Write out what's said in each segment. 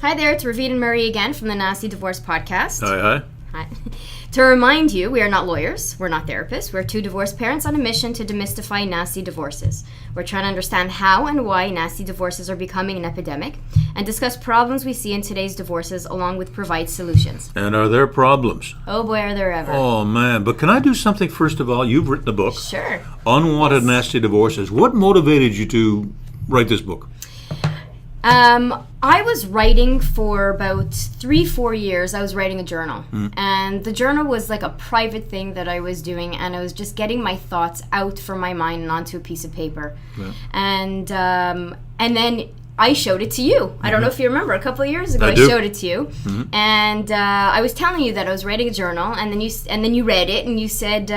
Hi there, it's Ravit and Murray again from the Nasty Divorce Podcast. Hi. Hi. To remind you, we are not lawyers, we're not therapists, we're two divorced parents on a mission to demystify nasty divorces. We're trying to understand how and why nasty divorces are becoming an epidemic and discuss problems we see in today's divorces along with provide solutions. And are there problems? Oh boy, are there ever. Oh man, but can I do something first of all? You've written a book. Sure. Unwanted Nasty Divorces. What motivated you to write this book? I was writing for about 3-4 years. I was writing a journal. And the journal was like a private thing that I was doing, and I was just getting my thoughts out from my mind and onto a piece of paper. Yeah. And then I showed it to you. I don't know if you remember, a couple of years ago I showed it to you. And I was telling you that I was writing a journal, and then you read it and you said,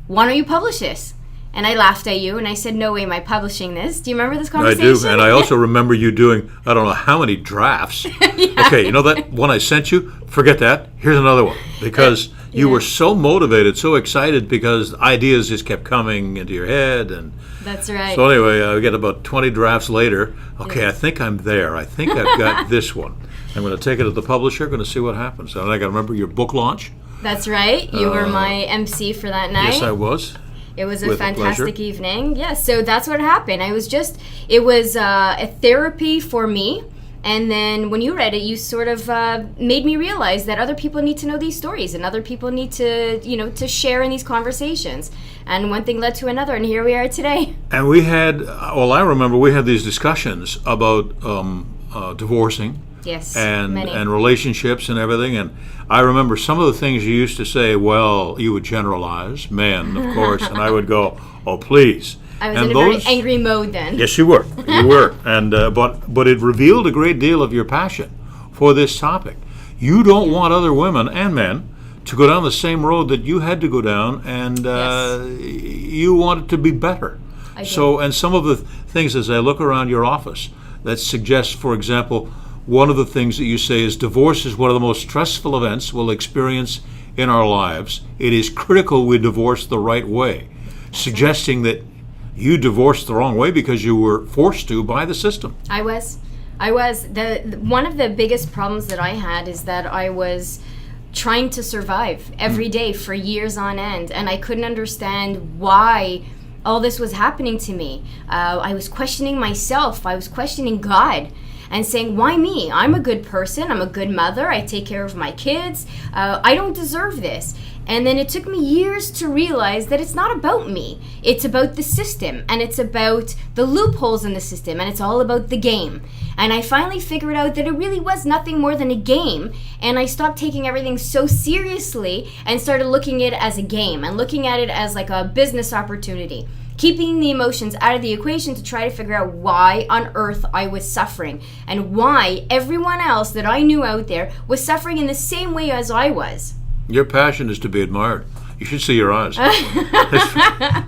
why don't you publish this? And I laughed at you, and I said, no way am I publishing this. Do you remember this conversation? I do, and I also remember you doing, I don't know how many drafts. Yeah. Okay, you know that one I sent you? Forget that. Here's another one. Because you were so motivated, so excited, because ideas just kept coming into your head. And that's right. So anyway, I get about 20 drafts later. Okay, I think I'm there. I think I've got this one. I'm going to take it to the publisher, going to see what happens. And I got to remember your book launch. That's right. You were my MC for that night. Yes, I was. It was a fantastic evening. Yeah, so that's what happened. It was a therapy for me. And then when you read it, you sort of made me realize that other people need to know these stories, and other people need to, to share in these conversations. And one thing led to another, and here we are today. And we had, I remember we had these discussions about divorcing. Yes, and relationships and everything. And I remember some of the things you used to say, well, you would generalize, men, of course, and I would go, oh, please. I was in a very angry mode then. Yes, you were. You were. And but it revealed a great deal of your passion for this topic. You don't want other women and men to go down the same road that you had to go down, and you want it to be better. So, and some of the things as I look around your office that suggest, for example, one of the things that you say is divorce is one of the most stressful events we'll experience in our lives. It is critical we divorce the right way, suggesting that you divorced the wrong way because you were forced to by the system. I was. One of the biggest problems that I had is that I was trying to survive every day for years on end, and I couldn't understand why all this was happening to me. I was questioning myself. I was questioning God. And saying, why me? I'm a good person. I'm a good mother. I take care of my kids. I don't deserve this. And then it took me years to realize that it's not about me. It's about the system, and it's about the loopholes in the system, and it's all about the game. And I finally figured out that it really was nothing more than a game, and I stopped taking everything so seriously and started looking at it as a game and looking at it as like a business opportunity. Keeping the emotions out of the equation to try to figure out why on earth I was suffering and why everyone else that I knew out there was suffering in the same way as I was. Your passion is to be admired. You should see your eyes.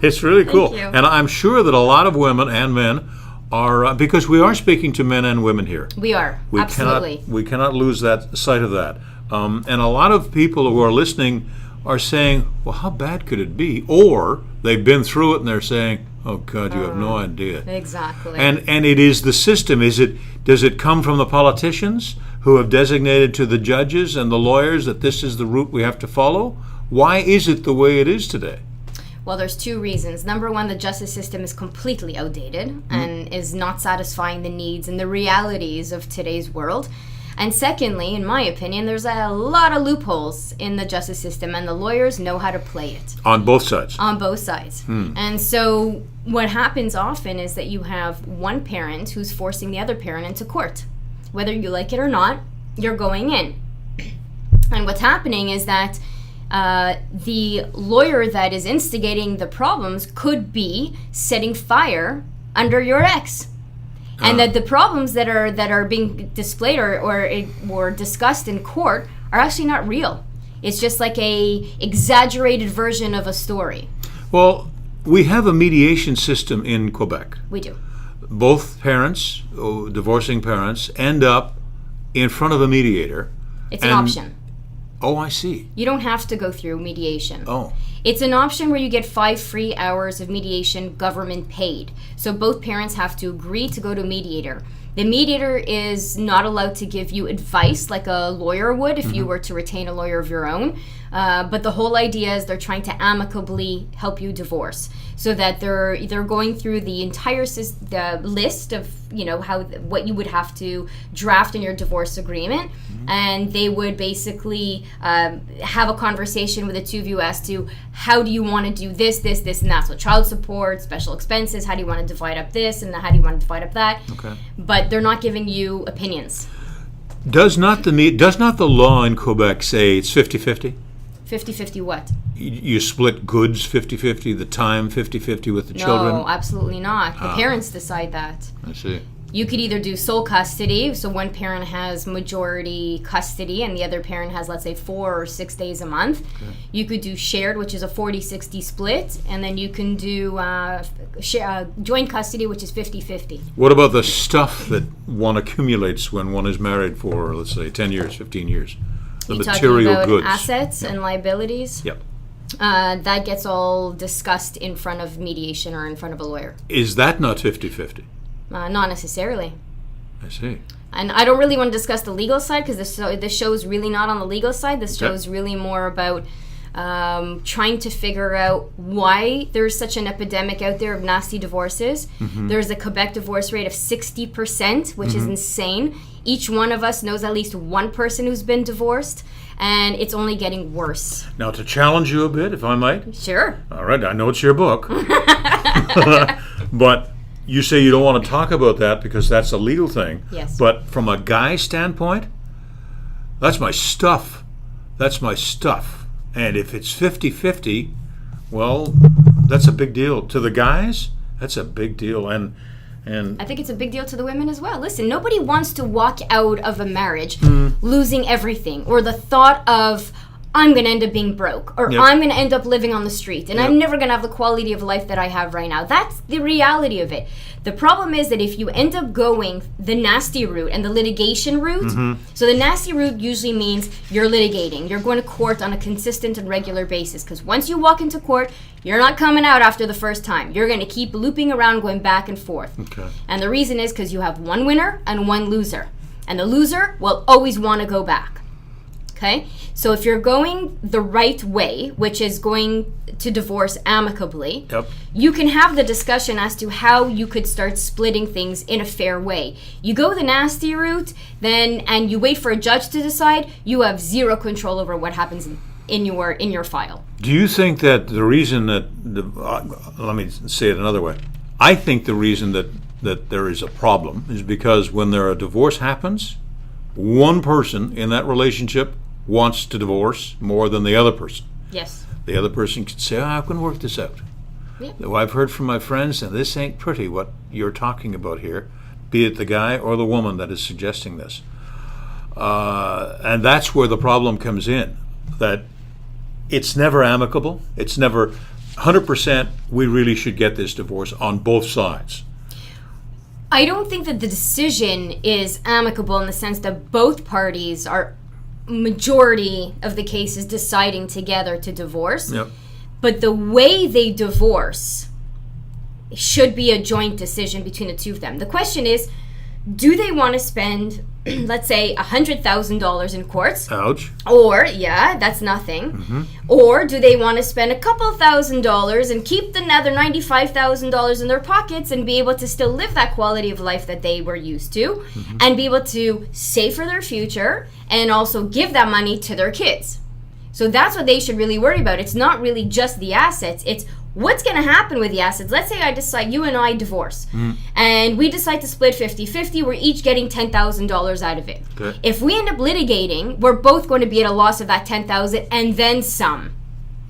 It's really cool. Thank you. And I'm sure that a lot of women and men are, because we are speaking to men and women here. We are, absolutely. We cannot lose that sight of that. And a lot of people who are listening are saying, well, how bad could it be? Or they've been through it and they're saying, oh God, you have no idea. Exactly. And it is the system. Does it come from the politicians who have designated to the judges and the lawyers that this is the route we have to follow? Why is it the way it is today? Well, there's two reasons. Number one, the justice system is completely outdated and is not satisfying the needs and the realities of today's world. And secondly, in my opinion, there's a lot of loopholes in the justice system, and the lawyers know how to play it. On both sides? On both sides. And so what happens often is that you have one parent who's forcing the other parent into court. Whether you like it or not, you're going in. And what's happening is that the lawyer that is instigating the problems could be setting fire under your ex. And that the problems that are being displayed or discussed in court are actually not real. It's just like a exaggerated version of a story. Well, we have a mediation system in Quebec. We do. Both parents, divorcing parents, end up in front of a mediator. It's an option. Oh, I see. You don't have to go through mediation. Oh. It's an option where you get 5 free hours of mediation, government paid. So both parents have to agree to go to a mediator. The mediator is not allowed to give you advice like a lawyer would if you were to retain a lawyer of your own. But the whole idea is they're trying to amicably help you divorce, so that they're going through the entire the list of what you would have to draft in your divorce agreement, and they would basically have a conversation with the two of you as to how do you want to do this, and that. So child support, special expenses, how do you want to divide up this, and how do you want to divide up that? Okay. But they're not giving you opinions. Does not the law in Quebec say it's 50-50? 50-50 what? You split goods 50-50, the time 50-50 with the children? No, absolutely not. The parents decide that. I see. You could either do sole custody, so one parent has majority custody and the other parent has, let's say, 4 or 6 days a month. Okay. You could do shared, which is a 40-60 split, and then you can do joint custody, which is 50-50. What about the stuff that one accumulates when one is married for, let's say, 10 years, 15 years? The material talking about goods. Assets and liabilities? Yep. That gets all discussed in front of mediation or in front of a lawyer. Is that not 50-50? Not necessarily. I see. And I don't really want to discuss the legal side because this show is really not on the legal side. This show is really more about trying to figure out why there's such an epidemic out there of nasty divorces. There's a Quebec divorce rate of 60%, which is insane. Each one of us knows at least one person who's been divorced, and it's only getting worse. Now, to challenge you a bit, if I might. Sure. All right, I know it's your book. But you say you don't want to talk about that because that's a legal thing. Yes. But from a guy's standpoint, that's my stuff. That's my stuff. And if it's 50-50, well, that's a big deal. To the guys, that's a big deal. And I think it's a big deal to the women as well. Listen, nobody wants to walk out of a marriage losing everything, or the thought of, I'm going to end up being broke, or I'm going to end up living on the street, and I'm never going to have the quality of life that I have right now. That's the reality of it. The problem is that if you end up going the nasty route and the litigation route, so the nasty route usually means you're litigating. You're going to court on a consistent and regular basis, because once you walk into court, you're not coming out after the first time. You're going to keep looping around, going back and forth. Okay. And the reason is because you have one winner and one loser. And the loser will always want to go back. Okay? So if you're going the right way, which is going to divorce amicably, you can have the discussion as to how you could start splitting things in a fair way. You go the nasty route, and you wait for a judge to decide, you have zero control over what happens in your file. Do you think that the reason that, let me say it another way, I think the reason that there is a problem is because when a divorce happens, one person in that relationship wants to divorce more than the other person. Yes. The other person can say, I can work this out. Yeah. Though I've heard from my friends, and this ain't pretty what you're talking about here, be it the guy or the woman that is suggesting this. And that's where the problem comes in, that it's never amicable. It's never 100% we really should get this divorce on both sides. I don't think that the decision is amicable in the sense that both parties are majority of the cases deciding together to divorce. Yep. But the way they divorce should be a joint decision between the two of them. The question is, do they want to spend, let's say, $100,000 in courts? Ouch. Or, that's nothing. Or do they want to spend a couple $1,000s and keep the other $95,000 in their pockets and be able to still live that quality of life that they were used to, and be able to save for their future and also give that money to their kids? So that's what they should really worry about. It's not really just the assets. It's what's going to happen with the assets. Let's say I decide, you and I divorce, and we decide to split 50-50. We're each getting $10,000 out of it. Okay. If we end up litigating, we're both going to be at a loss of that $10,000 and then some.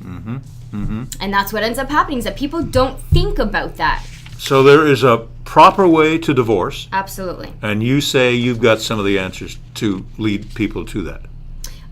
And that's what ends up happening, is that people don't think about that. So there is a proper way to divorce. Absolutely. And you say you've got some of the answers to lead people to that.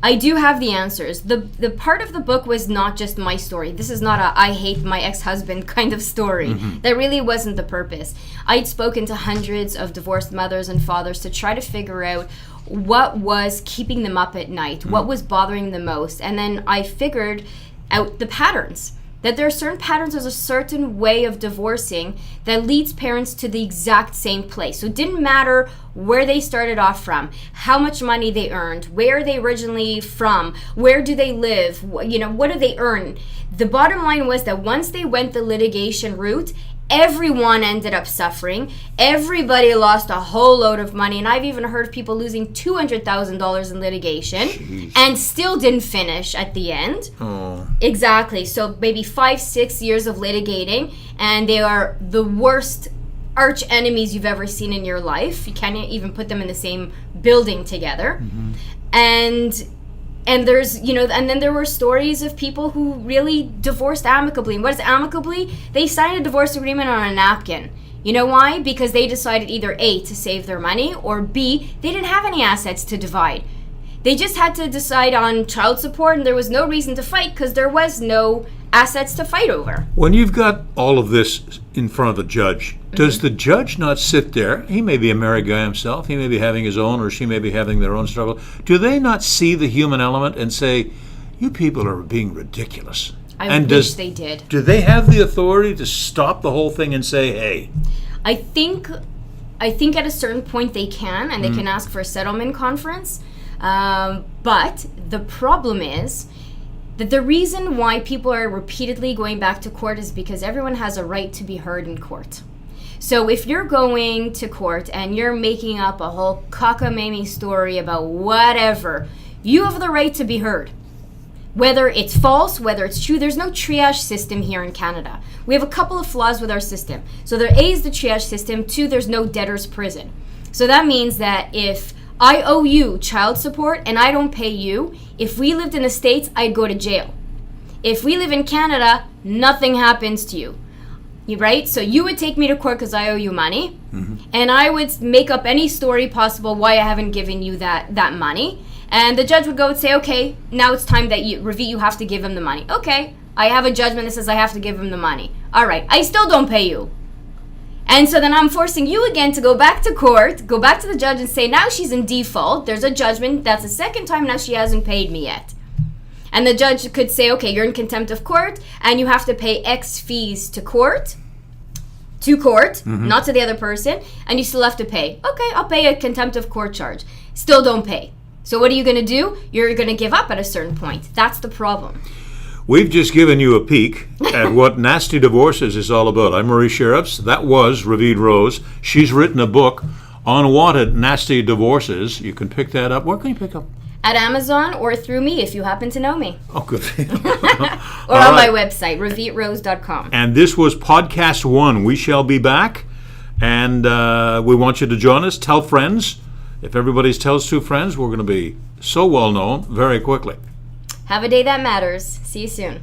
I do have the answers. The part of the book was not just my story. This is not a I hate my ex-husband kind of story. That really wasn't the purpose. I'd spoken to hundreds of divorced mothers and fathers to try to figure out what was keeping them up at night, what was bothering them most. And then I figured out the patterns. That there are certain patterns, there's a certain way of divorcing that leads parents to the exact same place. So it didn't matter where they started off from, how much money they earned, where are they originally from, where do they live, what do they earn. The bottom line was that once they went the litigation route, everyone ended up suffering. Everybody lost a whole load of money. And I've even heard of people losing $200,000 in litigation. Jeez. And still didn't finish at the end. Oh. Exactly. So maybe 5-6 years of litigating, and they are the worst arch enemies you've ever seen in your life. You can't even put them in the same building together. Mm-hmm. And there's, and then there were stories of people who really divorced amicably. And what is amicably? They signed a divorce agreement on a napkin. You know why? Because they decided either A, to save their money, or B, they didn't have any assets to divide. They just had to decide on child support, and there was no reason to fight because there was no assets to fight over. When you've got all of this in front of a judge, does the judge not sit there? He may be a married guy himself. He may be having his own, or she may be having their own struggle. Do they not see the human element and say, you people are being ridiculous? I wish they did. Do they have the authority to stop the whole thing and say, hey? I think at a certain point they can, and they can ask for a settlement conference. But the problem is that the reason why people are repeatedly going back to court is because everyone has a right to be heard in court. So if you're going to court and you're making up a whole cockamamie story about whatever, you have the right to be heard. Whether it's false, whether it's true, there's no triage system here in Canada. We have a couple of flaws with our system. So there A is the triage system, 2, there's no debtor's prison. So that means that if I owe you child support and I don't pay you, if we lived in the States, I'd go to jail. If we live in Canada, nothing happens to you. Right? So you would take me to court because I owe you money, and I would make up any story possible why I haven't given you that money. And the judge would go and say, okay, now it's time that you have to give him the money. Okay, I have a judgment that says I have to give him the money. All right, I still don't pay you. And so then I'm forcing you again to go back to court, go back to the judge and say, now she's in default. There's a judgment. That's the second time now she hasn't paid me yet. And the judge could say, okay, you're in contempt of court and you have to pay X fees to court, not to the other person, and you still have to pay. Okay, I'll pay a contempt of court charge. Still don't pay. So what are you going to do? You're going to give up at a certain point. That's the problem. We've just given you a peek at what Nasty Divorces is all about. I'm Marie Sherriffs. That was Ravit Rose. She's written a book, Unwanted Nasty Divorces. You can pick that up. Where can you pick up? At Amazon or through me if you happen to know me. Oh, good. Or on my website, ravitrose.com. And this was Podcast 1. We shall be back. And we want you to join us. Tell friends. If everybody tells 2 friends, we're going to be so well known very quickly. Have a day that matters. See you soon.